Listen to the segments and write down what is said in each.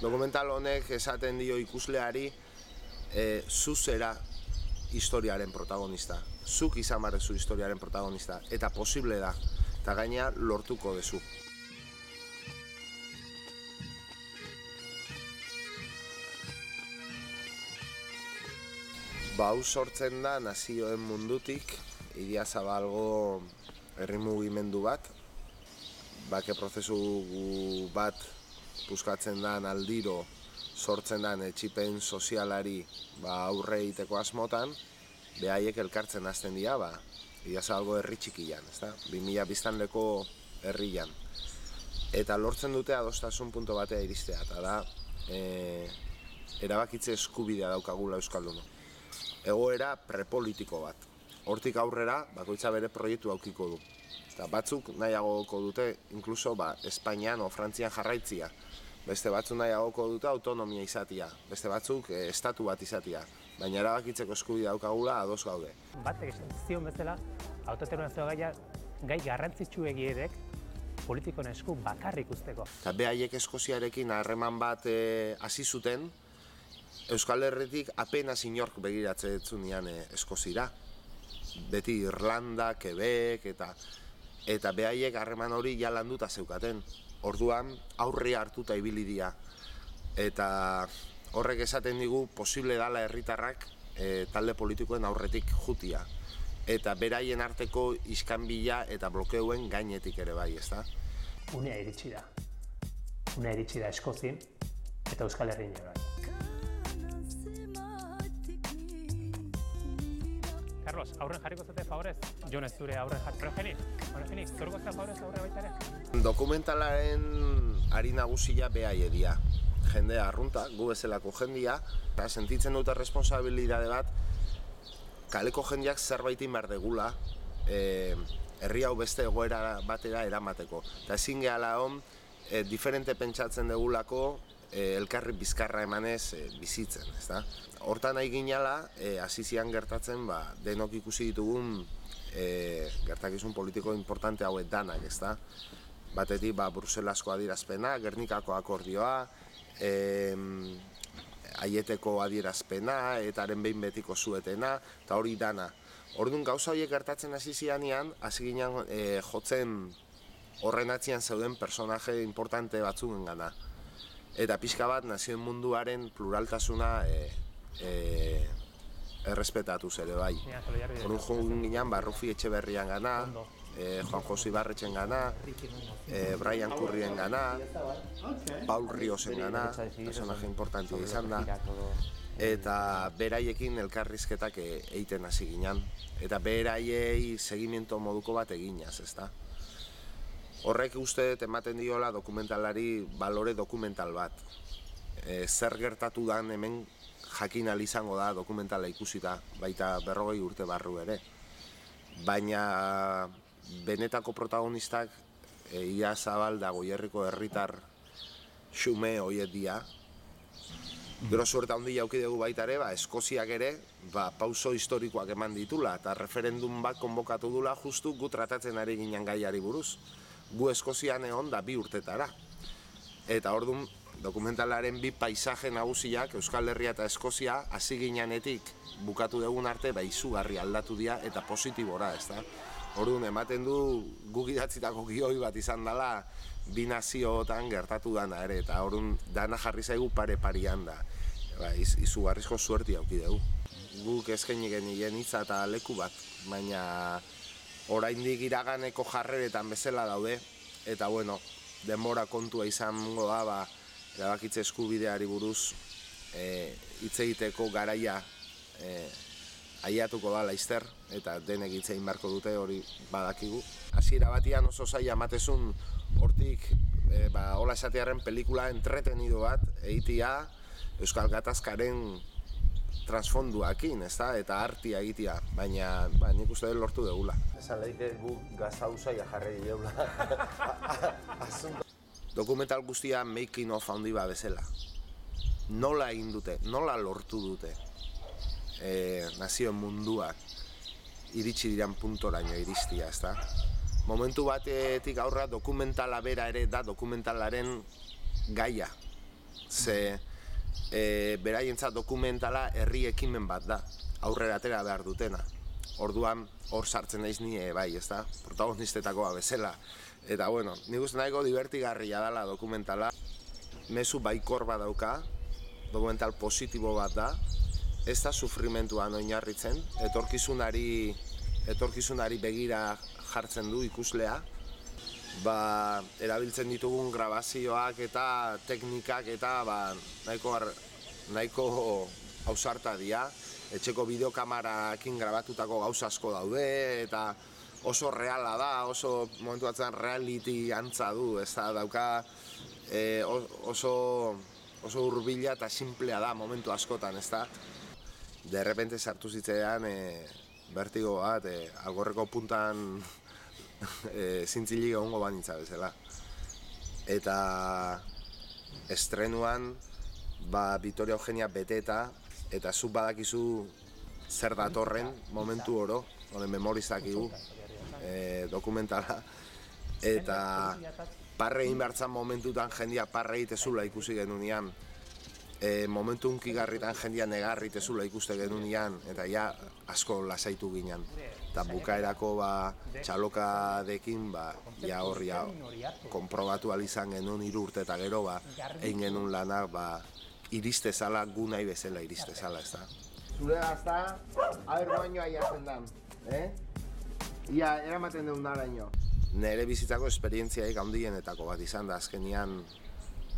Dokumental honek esaten dio ikusleari zu zera historiaren protagonista. Zuk izan barrezu historiaren protagonista. Eta posible da. Eta gaina lortuko dezu. Hau sortzen da nazioen mundutik, Idiazabalgo herri mugimendu bat, bake prozesu bat puskatzen den aldiro sortzen den etxipen sozialari aurre egiteko asmotan, behaiek elkartzen hasten dira, Idiazabalgo herri txikian, 2000 biztanleko herrian. Eta lortzen dute adostasun puntu batea iristea, eta da erabakitze eskubidea daukagula euskaldunok. Egoera prepolitiko bat. Hortik aurrera, bakoitza bere proiektu aukiko du. Eta batzuk nahiagoko dute, inkluso Espainian o Frantzian jarraitzia. Beste batzuk nahiagoko dute autonomia izatea. Beste batzuk estatu bat izatea. Baina erabakitzeko eskubidea daukagula ados gaude. Batek esan zion bezala, autodeterminazio gaia gai garrantzitsuegiedek politikoen esku bakarrik usteko. Eta behaiek Eskoziarekin harreman bat hasi zuten, Euskal Herritik apenas inork begiratzen zunean Eskozira. Beti Irlanda, Quebec eta behaiek harreman hori ja landuta zeukaten. Orduan aurrea hartuta ibili dira. Eta horrek esaten digu posible dala herritarrak talde politikoen aurretik jutia. Eta beraien arteko iskanbila eta blokeuen gainetik ere bai, ezta? Unea iritsi da. Unea iritsi da Eskozin eta Euskal Herrian ere bai. Carlos, aurren jarriko zate favorez? Jon ez zure aurren jarri. Pero Geni, zor gozta favorez aurre baita ere? Dokumentalaren ari nagusia behai edia. Jendea arrunta, gu bezalako jendia, eta sentitzen dute responsabilidade bat, kaleko jendeak zerbait behar degula, herri hau beste egoera batera eramateko. Eta ezin gehala hon, diferente pentsatzen degulako, elkarri bizkarra emanez bizitzen, ezta? Hortan nahi ginala, hasi zian gertatzen, denok ikusi ditugun gertakizun politiko importante hauek danak, ezta? Batetik Bruselasko adierazpena, Gernikako akordioa, Aieteko adierazpena, etaren behin betiko zuetena, eta hori dana. Orduan gauza horiek gertatzen hasi zianean, hasi ginen jotzen horren atzian zeuden personaje importante batzuen gana. Eta pixka bat nazioen munduaren pluraltasuna errespetatuz ere bai. Orduan joan ginen Rufi Etxeberrian gana, Juan Jose Ibarretxen gana, Brian Currien gana, Paul Riosen gana, personaje importante izan da, eta beraiekin elkarrizketak egiten hasi ginen, eta beraiei segimiento moduko bat eginaz, ezta? Horrek uste ematen diola dokumentalari balore dokumental bat. Zer gertatu dan hemen jakin ahal izango da dokumentala ikusita, baita 40 urte barru ere. Baina benetako protagonistak Idiazabal da Goierriko herritar xume hoiek dira. Gero suerte handia eduki dugu baita ere, Eskoziak ere pauso historikoak eman ditula eta referendum bat konbokatu dula justu gu tratatzen ari ginen gaiari buruz. Gu Eskozian egon da 2 urtetara. Eta orduan dokumentalaren 2 paisaje nagusiak, Euskal Herria eta Eskozia, hasi ginenetik bukatu dugun arte izugarri aldatu dira eta positibora, ezta? Orduan ematen du guk idatzitako gioi bat izan dela 2 nazioetan gertatu dana ere, eta orduan dana jarri zaigu pare-parian da. Izugarrizko suerti auki dugu. Guk eskaini genien hitza eta leku bat, baina oraindik iraganeko jarreretan bezala daude, eta denbora kontua izango da, erabakitze eskubideari buruz hitz egiteko garaia aiatuko da laizter, eta denek hitz egin beharko dute hori badakigu. Hasiera batean oso zaila ematezun hortik, hola esatearen pelikula entretenido bat egitea Euskal Gatazkaren transfonduakin, eta artia egitea, baina nik uste dut lortu degula. Esan lehike gu gazta usaia jarri diegula. Dokumental guztia making of handi ba bezala. Nola egin dute, nola lortu dute nazioen munduak iritsi diran puntoraino iristia, ezta? Momentu batetik aurra dokumentala bera ere da dokumentalaren gaia. Ze beraientzat dokumentala herri ekimen bat da, aurrera atera behar dutena. Orduan hor sartzen naiz ni bai, ezta? Protagonistetakoa bezala. Eta bueno, nik uste nahiko divertigarria dela dokumentala. Mezu baikor bat dauka, dokumental positibo bat da, ez da sufrimentuan oinarritzen, etorkizunari begira jartzen du ikuslea. Erabiltzen ditugun grabazioak eta teknikak eta nahiko ausarta dira. Etxeko bideokamarakin grabatutako gauza asko daude eta oso reala da, oso momentu batzen reality antza du, ez da, dauka oso hurbila eta simplea da momentu askotan, ez da. De repente sartu zitzean bertigo bat, algorreko puntan zintzilik egongo banintza bezala. Eta estrenuan Vitoria Eugenia beteta, eta zuk badakizu zer datorren momentu oro, memorizakigu dokumentala, eta parre egin behartzan momentutan jendia parre egitezula ikusi genunean, momentu unkigarritan jendia negarri tezula ikuste genunean, eta ja asko lasaitu ginen. Eta bukaerako txalokadekin, ja horri konprobatu alizan genuen 3 urte eta gero, egin genuen lanak iriste zala, gu nahi bezala iriste zala, ez da. Zure gazta, haber bainoa jatzen dan, ia eramaten deun daraino. Nere bizitzako esperientziaik handienetako bat izan da azkenian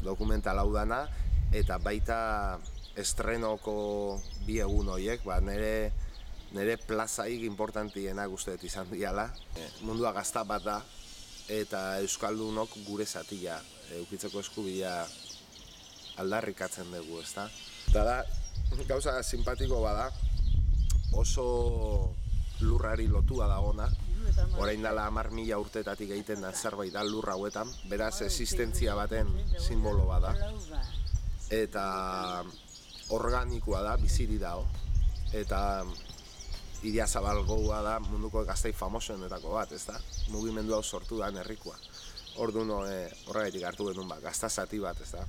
dokumental hau dana, eta baita estrenoko 2 egun horiek, nire plazaik importantiena guztiet izan diala. Mundua gazta bat da, eta euskaldunok gure zatia eukitzeko eskubidea aldarrikatzen dugu, ezta? Eta da, gauza simpatiko bada, oso lurrari lotua dagona, orain dela 10.000 urtetatik egiten da zerbait da lur hauetan, beraz existentzia baten simbolo bada. Eta organikoa da, biziri dago, eta Idiazabal gogoa da munduko gaztei famosoenetako bat, ez da? Mugimendu hau sortu da herrikoa. Orduan horregatik hartu genuen gazta zati bat, ez da?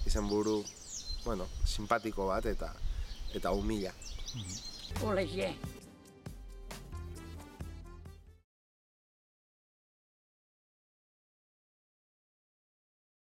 Izenburu, simpatiko bat eta humila. Ole,